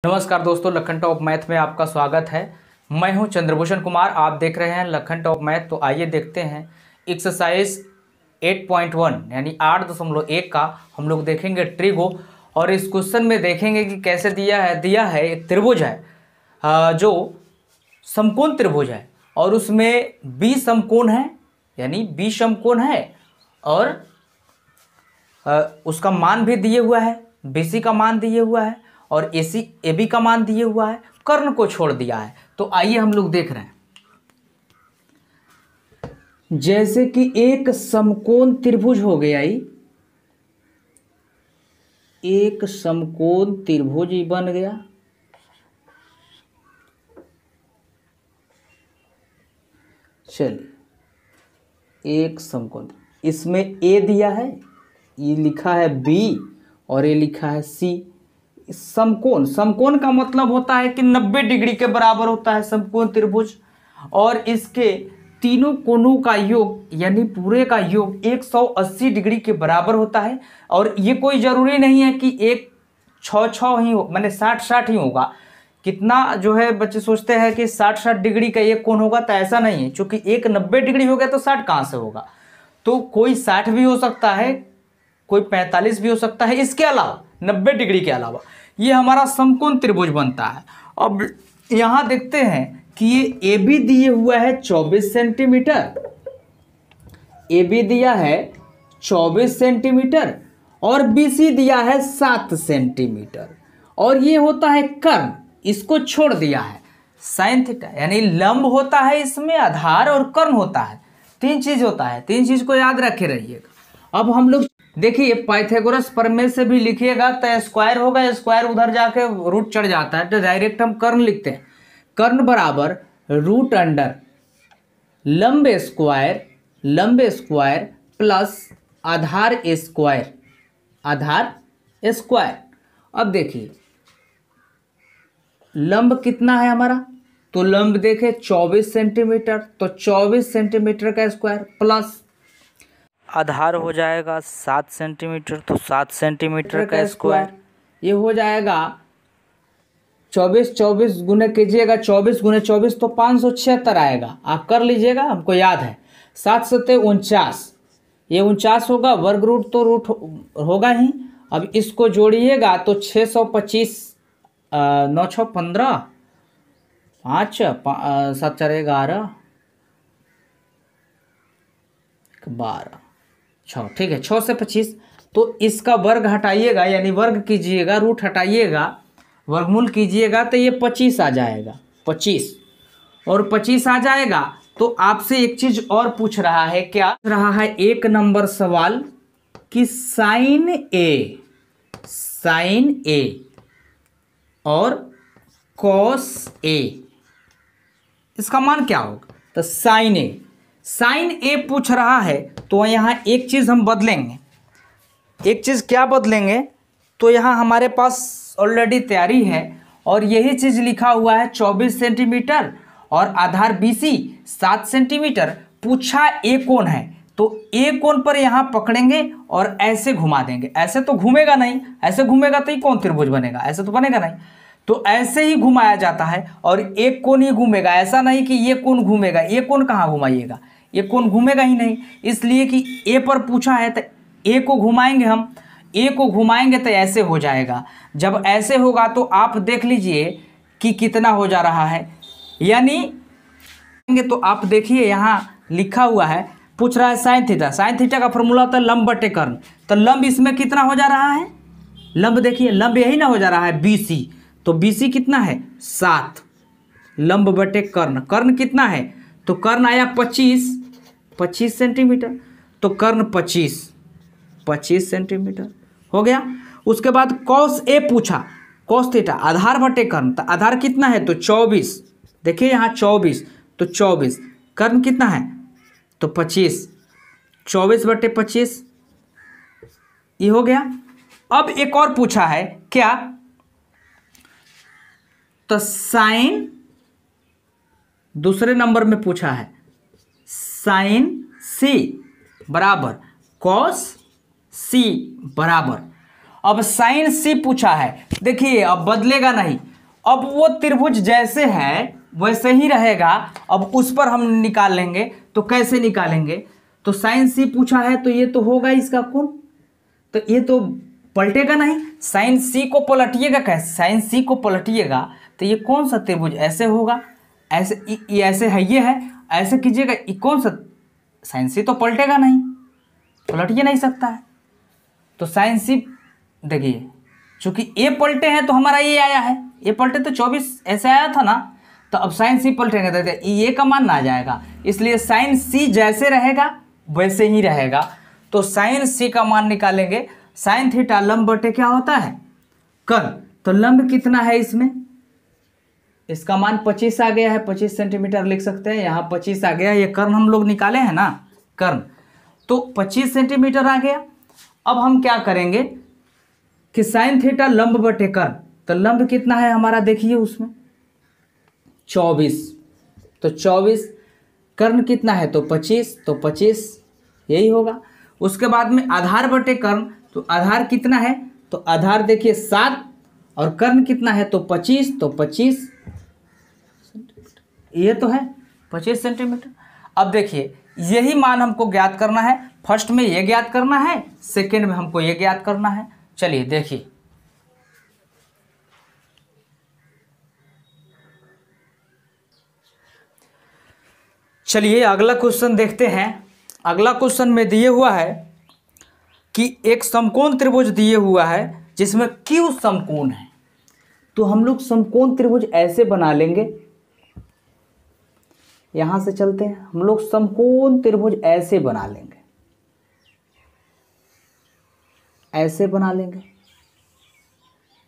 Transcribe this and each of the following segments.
नमस्कार दोस्तों, Lakhan top math में आपका स्वागत है। मैं हूं चंद्रभूषण कुमार। आप देख रहे हैं लखन टॉप मैथ। तो आइए देखते हैं एक्सरसाइज 8.1 यानी 8.1 का हम लोग देखेंगे ट्रिगो। और इस क्वेश्चन में देखेंगे कि कैसे दिया है एक त्रिभुज है जो समकोण त्रिभुज है और उसमें बी समकोण है, यानी बी समकोण है और उसका मान भी दिए हुआ है, बीसी का मान दिए हुआ है और एबी का मान दिए हुआ है, कर्ण को छोड़ दिया है। तो आइए हम लोग देख रहे हैं। जैसे कि एक समकोण त्रिभुज हो गया, एक समकोण त्रिभुज बन गया। चलिए, एक समकोण, इसमें ए दिया है, ये लिखा है बी और ये लिखा है सी। समकोण, समकोण का मतलब होता है कि 90 डिग्री के बराबर होता है समकोण त्रिभुज और इसके तीनों कोणों का योग यानी पूरे का योग 180 डिग्री के बराबर होता है। और ये कोई ज़रूरी नहीं है कि एक 6 ही हो, मैंने 60 ही होगा। कितना जो है बच्चे सोचते हैं कि 60 डिग्री का एक कोण होगा, तो ऐसा नहीं है। चूंकि एक 90 डिग्री हो गया तो 60 कहाँ से होगा। तो कोई 60 भी हो सकता है, कोई 45 भी हो सकता है, इसके अलावा 90 डिग्री के अलावा ये हमारा समकोण त्रिभुज बनता है। अब यहाँ देखते हैं कि ये ए बी दिए हुआ है 24 सेंटीमीटर, ए बी दिया है 24 सेंटीमीटर और बी सी दिया है 7 सेंटीमीटर और ये होता है कर्ण, इसको छोड़ दिया है साइन थीटा, यानी लंब होता है इसमें, आधार और कर्ण होता है। तीन चीज होता है, तीन चीज को याद रखे रहिएगा। अब हम लोग देखिए पाइथागोरस प्रमेय से भी लिखिएगा तो स्क्वायर होगा, स्क्वायर उधर जाके रूट चढ़ जाता है, तो डायरेक्ट हम कर्ण लिखते हैं। कर्ण बराबर रूट अंडर लंब स्क्वायर प्लस आधार स्क्वायर, आधार स्क्वायर। अब देखिए लंब कितना है हमारा, तो लंब देखे 24 सेंटीमीटर, तो 24 सेंटीमीटर का स्क्वायर प्लस आधार हो जाएगा 7 सेंटीमीटर, तो 7 सेंटीमीटर का स्क्वायर। ये हो जाएगा 24 गुने कीजिएगा, 24 गुने 24 तो 576 आएगा। आप कर लीजिएगा, हमको याद है। 7 7 49, ये 49 होगा। वर्ग रूट तो रूट होगा ही। अब इसको जोड़िएगा तो 625, 9 6 15, 5 7 4 11 12 6, ठीक है, 6 से 25। तो इसका वर्ग हटाइएगा, यानी वर्ग कीजिएगा, रूट हटाइएगा, वर्गमूल कीजिएगा तो ये 25 आ जाएगा, 25 और 25 आ जाएगा। तो आपसे एक चीज और पूछ रहा है, क्या पूछ रहा है एक नंबर सवाल कि साइन ए और कॉस ए इसका मान क्या होगा। तो साइन ए पूछ रहा है, तो यहाँ एक चीज़ हम बदलेंगे। एक चीज़ क्या बदलेंगे, तो यहाँ हमारे पास ऑलरेडी तैयारी है और यही चीज़ लिखा हुआ है 24 सेंटीमीटर और आधार BC 7 सेंटीमीटर। पूछा ए कोण है, तो ए कोण पर यहाँ पकड़ेंगे और ऐसे घुमा देंगे। ऐसे तो घूमेगा नहीं, ऐसे घूमेगा तो ही कौन त्रिभुज बनेगा, ऐसे तो बनेगा नहीं। तो ऐसे ही घुमाया जाता है और एक कोण ही घूमेगा, ऐसा नहीं कि ये कोण घूमेगा। ये कोण कहाँ घुमाइएगा, ये कोण घूमेगा ही नहीं। इसलिए कि ए पर पूछा है तो ए को घुमाएंगे हम, ए को घुमाएंगे तो ऐसे हो जाएगा। जब ऐसे होगा तो आप देख लीजिए कि कितना हो जा रहा है, यानी तो आप देखिए यहाँ लिखा हुआ है, पूछ रहा है साइन थीटा। साइन थीटा का फॉर्मूला होता है लंब बटे कर्ण। तो लंब इसमें कितना हो जा रहा है, लंब देखिए, लंब यही ना हो जा रहा है BC, तो BC कितना है 7, लंब बटे कर्ण। कर्ण कितना है, तो कर्ण आया 25 सेंटीमीटर, तो कर्ण 25 सेंटीमीटर हो गया। उसके बाद कॉस ए पूछा, कॉस थीटा आधार बटे कर्ण, तो आधार कितना है, तो 24, देखिए यहाँ 24, तो 24, कर्ण कितना है, तो 25, 24 बटे 25, ये हो गया। अब एक और पूछा है क्या, तो साइन, दूसरे नंबर में पूछा है साइन C बराबर कॉस C बराबर। अब साइन C पूछा है, देखिए अब बदलेगा नहीं, अब वो त्रिभुज जैसे है वैसे ही रहेगा। अब उस पर हम निकाल लेंगे, तो कैसे निकालेंगे? तो साइन सी पूछा है तो ये तो होगा इसका कोण, तो ये तो पलटेगा नहीं। साइन सी को पलटिएगा कैसे? साइन सी को पलटिएगा तो ये कौन सा त्रिभुज ऐसे होगा, ऐसे ये ऐसे है, ये है, ऐसे कीजिएगा, ये कौन सा? साइन सी तो पलटेगा नहीं, पलट ही नहीं सकता है। तो साइन सी देखिए, चूंकि ये पलटे हैं तो हमारा ये आया है, ये पलटे तो 24 ऐसे आया था ना, तो अब साइन सी पलटेंगे तो ये का मान ना आ जाएगा, इसलिए साइन सी जैसे रहेगा वैसे ही रहेगा। तो साइन सी का मान निकालेंगे। साइन थीटा लंब बटे क्या होता है? कर्ण। तो लंब कितना है इसमें? इसका मान 25 आ गया है, 25 सेंटीमीटर लिख सकते हैं, यहाँ 25 आ गया। ये कर्ण हम लोग निकाले हैं ना, कर्ण, तो 25 सेंटीमीटर आ गया। अब हम क्या करेंगे कि साइन थीटा लंब बटे कर्ण, तो लंब कितना है हमारा देखिए उसमें 24, तो 24, कर्ण कितना है तो 25, तो 25 यही होगा। उसके बाद में आधार बटे कर्ण, तो आधार कितना है तो आधार देखिए 7, और कर्ण कितना है तो 25, तो 25 ये तो है 25 सेंटीमीटर। अब देखिए यही मान हमको ज्ञात करना है। फर्स्ट में ये ज्ञात करना है, सेकेंड में हमको ये ज्ञात करना है। चलिए देखिए, चलिए अगला क्वेश्चन देखते हैं। अगला क्वेश्चन में दिए हुआ है कि एक समकोण त्रिभुज दिए हुआ है जिसमें क्यू समकोण है। तो हम लोग समकोण त्रिभुज ऐसे बना लेंगे, यहां से चलते हैं, हम लोग समकोण त्रिभुज ऐसे बना लेंगे, ऐसे बना लेंगे,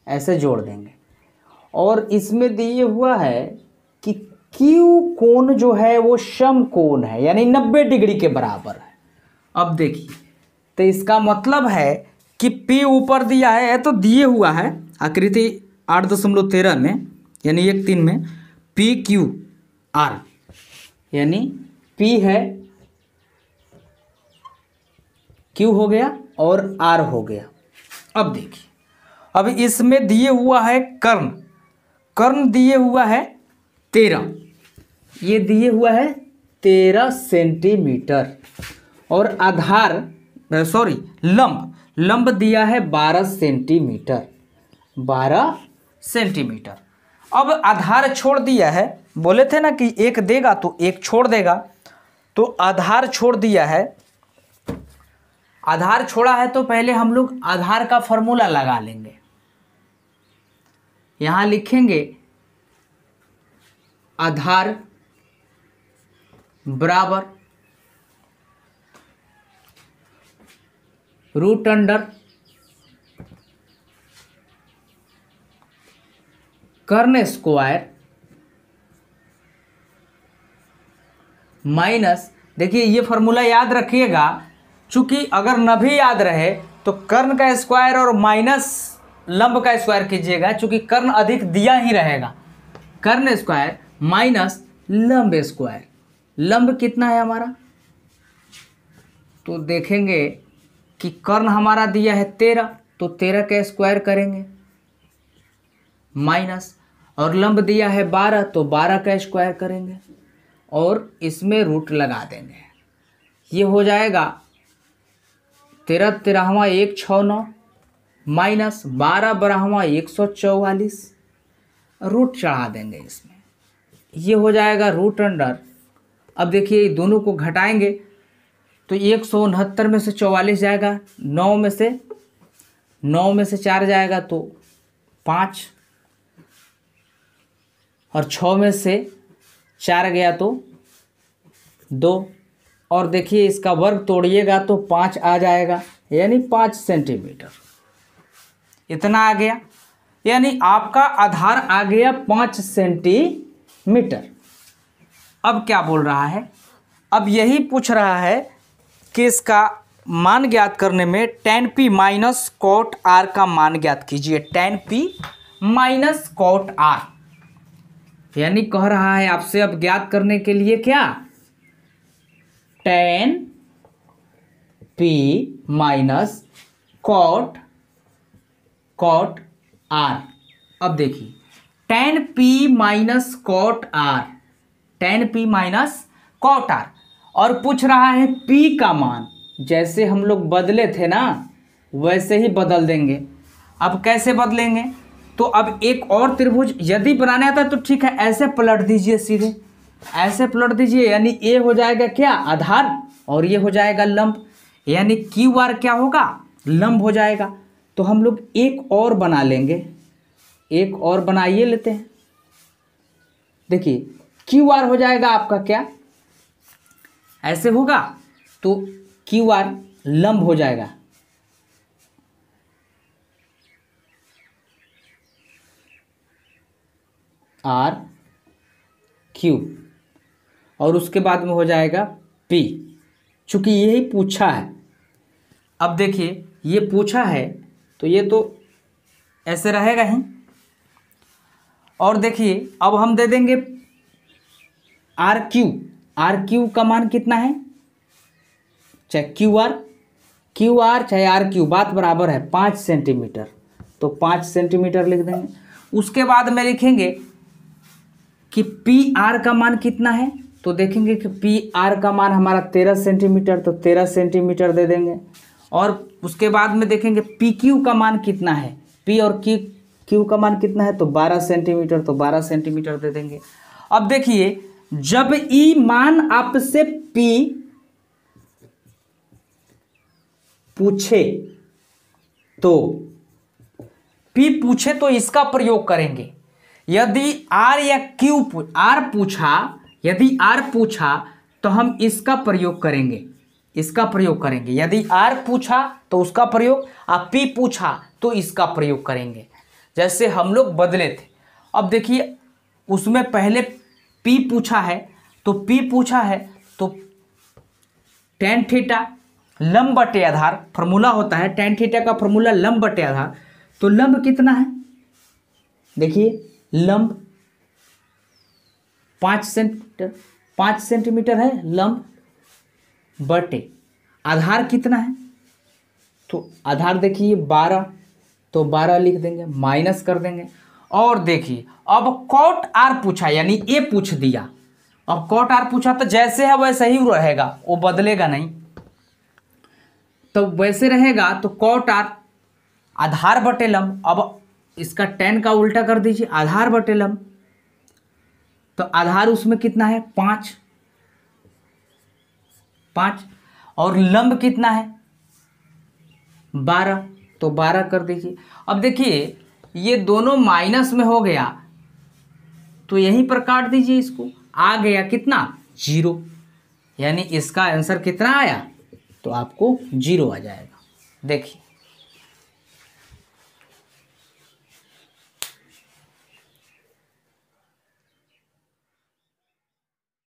ऐसे जोड़ देंगे। और इसमें दिए हुआ है कि क्यू कोण जो है वो समकोण है, यानी 90 डिग्री के बराबर है। अब देखिए, तो इसका मतलब है कि P ऊपर दिया है तो दिए हुआ है आकृति 8.13 में, यानी 1/3 में, पी क्यू आर, यानी P है, Q हो गया और R हो गया। अब देखिए, अब इसमें दिए हुआ है कर्ण, कर्ण दिए हुआ है 13, ये दिए हुआ है 13 सेंटीमीटर, और आधार सॉरी लंब, लंब दिया है 12 सेंटीमीटर, 12 सेंटीमीटर। अब आधार छोड़ दिया है, बोले थे ना कि एक देगा तो एक छोड़ देगा, तो आधार छोड़ दिया है। आधार छोड़ा है तो पहले हम लोग आधार का फॉर्मूला लगा लेंगे। यहां लिखेंगे आधार बराबर रूट अंडर कर्ण स्क्वायर माइनस, देखिए ये फॉर्मूला याद रखिएगा, चूंकि अगर न भी याद रहे तो कर्ण का स्क्वायर और माइनस लंब का स्क्वायर कीजिएगा, चूंकि कर्ण अधिक दिया ही रहेगा। कर्ण स्क्वायर माइनस लंब स्क्वायर, लंब कितना है हमारा, तो देखेंगे कि कर्ण हमारा दिया है 13, तो 13 का स्क्वायर करेंगे, माइनस, और लंब दिया है 12, तो 12 का स्क्वायर करेंगे, और इसमें रूट लगा देंगे। ये हो जाएगा 13 13वां 169 माइनस 12 12वां 144, रूट चढ़ा देंगे इसमें, ये हो जाएगा रूट अंडर। अब देखिए दोनों को घटाएंगे तो 169 में से 44 जाएगा, 9 में से 4 जाएगा तो 5, और 6 में से 4 गया तो 2, और देखिए इसका वर्ग तोड़िएगा तो 5 आ जाएगा, यानी 5 सेंटीमीटर इतना आ गया, यानी आपका आधार आ गया 5 सेंटीमीटर। अब क्या बोल रहा है, अब यही पूछ रहा है कि इसका मान ज्ञात करने में tan p minus cot r का मान ज्ञात कीजिए। tan p minus cot r, यानी कह रहा है आपसे अब ज्ञात करने के लिए क्या, tan p minus cot r। अब देखिए tan p minus cot R, tan p minus cot R, और पूछ रहा है p का मान। जैसे हम लोग बदले थे ना वैसे ही बदल देंगे। अब कैसे बदलेंगे, तो अब एक और त्रिभुज यदि बनाने आता है तो ठीक है, ऐसे पलट दीजिए, सीधे ऐसे पलट दीजिए, यानी ए हो जाएगा क्या, आधार, और ये हो जाएगा लंब, यानी क्यू आर क्या होगा, लंब हो जाएगा। तो हम लोग एक और बना लेंगे, एक और बनाइए लेते हैं। देखिए क्यू आर हो जाएगा आपका क्या, ऐसे होगा, तो क्यू आर लंब हो जाएगा, आर क्यू, और उसके बाद में हो जाएगा पी, चूंकि यही पूछा है। अब देखिए ये पूछा है तो ये तो ऐसे रहेगा ही, और देखिए अब हम दे देंगे आर क्यू, आर क्यू का मान कितना है, चाहे क्यू आर चाहे आर क्यू, बात बराबर है, 5 सेंटीमीटर, तो 5 सेंटीमीटर लिख देंगे। उसके बाद में लिखेंगे कि पी आर का मान कितना है, तो देखेंगे कि पी आर का मान हमारा 13 सेंटीमीटर, तो 13 सेंटीमीटर दे देंगे। और उसके बाद में देखेंगे पी क्यू का मान कितना है, पी और क्यू का मान कितना है, तो 12 सेंटीमीटर, तो 12 सेंटीमीटर दे देंगे। अब देखिए जब ई मान आपसे पी पूछे तो पी पूछे तो इसका प्रयोग करेंगे। यदि आर या क्यू आर पूछा, यदि आर पूछा तो हम इसका प्रयोग करेंगे, इसका प्रयोग करेंगे। यदि आर पूछा तो उसका प्रयोग, और पी पूछा तो इसका प्रयोग करेंगे। जैसे हम लोग बदले थे, अब देखिए उसमें पहले पी पूछा है, तो पी पूछा है तो टेन थीटा लंब बटे आधार, फॉर्मूला होता है टेन थीटा का फॉर्मूला लंब बटे आधार। तो लंब कितना है, देखिए लंब 5 सेंटीमीटर है लंब, बटे आधार कितना है, तो आधार देखिए 12, तो 12 लिख देंगे, माइनस कर देंगे। और देखिए अब कॉट आर पूछा, यानी ए पूछ दिया, अब कॉट आर पूछा तो जैसे है वैसे ही रहेगा, वो बदलेगा नहीं, तो वैसे रहेगा। तो कॉट आर आधार बटे लंब, अब इसका टेन का उल्टा कर दीजिए, आधार बटे लंब, तो आधार उसमें कितना है 5, और लंब कितना है 12, तो 12 कर दीजिए। अब देखिए ये दोनों माइनस में हो गया, तो यहीं पर काट दीजिए, इसको आ गया कितना 0, यानी इसका आंसर कितना आया, तो आपको 0 आ जाएगा। देखिए